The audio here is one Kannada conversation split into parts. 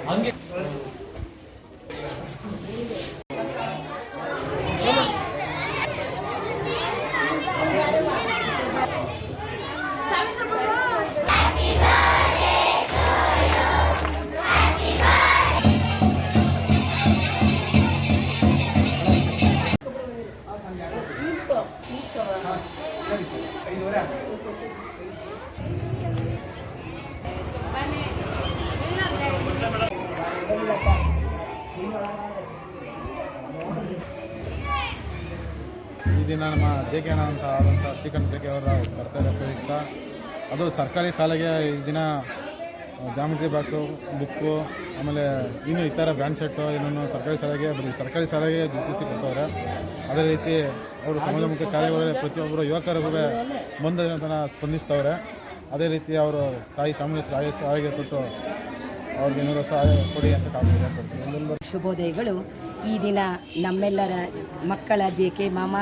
ಹಂಗೆ ಈ ದಿನ ನಮ್ಮ JK ಅಣ್ಣ ಅಂತ ಆದಂಥ ಶ್ರೀಕಾಂತ್ JK ಅವರ ಬರ್ತಡೇ ಪ್ರಯುಕ್ತ ಅದು ಸರ್ಕಾರಿ ಶಾಲೆಗೆ ಈ ದಿನ ಜಾಮಿಟ್ರಿ ಬಾಕ್ಸು, ಬುಕ್ಕು, ಆಮೇಲೆ ಇನ್ನು ಇತರ ಬ್ಯಾಂಡ್ ಶರ್ಟು ಇನ್ನೊಂದು ಸರ್ಕಾರಿ ಶಾಲೆಗೆ ಗುರುತಿಸಿ ಕೊಡ್ತವ್ರೆ. ಅದೇ ರೀತಿ ಅವರು ಸಮಾಜಮುಖಿ ಕಾರ್ಯಗಳಲ್ಲಿ ಪ್ರತಿಯೊಬ್ಬರು ಯುವಕರಿಗೂ ಮುಂದೆ ಸ್ಪಂದಿಸ್ತವ್ರೆ. ಅದೇ ರೀತಿ ಅವರು ತಾಯಿ ಚಾಮುಂಡೇಶ್ವರಿ ಆರೋಗ್ಯ ಕೊಟ್ಟು ಅವ್ರಿಗೆ 100 ವರ್ಷ ಕೊಡಿ ಅಂತ ಕಾಯ್ಕೊಡ್ತೀವಿ. ಶುಭೋದಯಗಳು. ಈ ದಿನ ನಮ್ಮೆಲ್ಲರ ಮಕ್ಕಳ JK ಮಾಮ,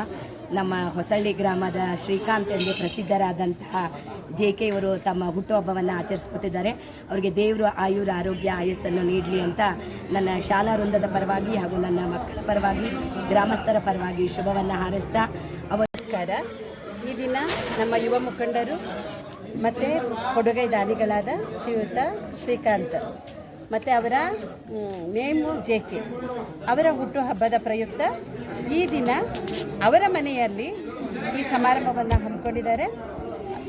ನಮ್ಮ ಹೊಸಳ್ಳಿ ಗ್ರಾಮದ ಶ್ರೀಕಾಂತ್ ಎಂದು ಪ್ರಸಿದ್ಧರಾದಂತಹ JK ಅವರು ತಮ್ಮ ಹುಟ್ಟುಹಬ್ಬವನ್ನು ಆಚರಿಸ್ಕೊತಿದ್ದಾರೆ. ಅವರಿಗೆ ದೇವರು ಆಯುರ ಆರೋಗ್ಯ ಆಯಸ್ಸನ್ನು ನೀಡಲಿ ಅಂತ ನನ್ನ ಶಾಲಾ ವೃಂದದ ಪರವಾಗಿ ಹಾಗೂ ನನ್ನ ಮಕ್ಕಳ ಪರವಾಗಿ ಗ್ರಾಮಸ್ಥರ ಪರವಾಗಿ ಶುಭವನ್ನು ಹಾರೈಸ್ತಾ ನಮಸ್ಕಾರ. ಈ ದಿನ ನಮ್ಮ ಯುವ ಮುಖಂಡರು ಮತ್ತು ಕೊಡುಗೈ ದಾನಿಗಳಾದ ಶ್ರೀಯುತ ಶ್ರೀಕಾಂತ್ ಮತ್ತು ಅವರ ನೇಮು JK ಅವರ ಹುಟ್ಟುಹಬ್ಬದ ಪ್ರಯುಕ್ತ ಈ ದಿನ ಅವರ ಮನೆಯಲ್ಲಿ ಈ ಸಮಾರಂಭವನ್ನು ಹಮ್ಮಿಕೊಂಡಿದ್ದಾರೆ.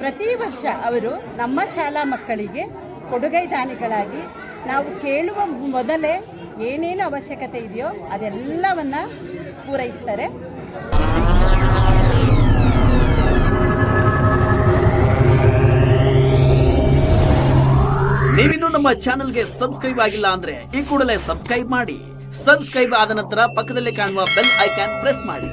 ಪ್ರತಿ ವರ್ಷ ಅವರು ನಮ್ಮ ಶಾಲಾ ಮಕ್ಕಳಿಗೆ ಕೊಡುಗೈ ದಾನಿಗಳಾಗಿ ನಾವು ಕೇಳುವ ಮೊದಲೇ ಏನೇನು ಅವಶ್ಯಕತೆ ಇದೆಯೋ ಅದೆಲ್ಲವನ್ನು ಪೂರೈಸ್ತಾರೆ. ನೀವಿನ್ನೂ ನಮ್ಮ ಚಾನೆಲ್ಗೆ ಸಬ್ಸ್ಕ್ರೈಬ್ ಆಗಿಲ್ಲ ಅಂದ್ರೆ ಈ ಕೂಡಲೇ ಸಬ್ಸ್ಕ್ರೈಬ್ ಮಾಡಿ. ಸಬ್ಸ್ಕ್ರೈಬ್ ಆದ ನಂತರ ಪಕ್ಕದಲ್ಲಿ ಕಾಣುವ ಬೆಲ್ ಐಕಾನ್ ಪ್ರೆಸ್ ಮಾಡಿ.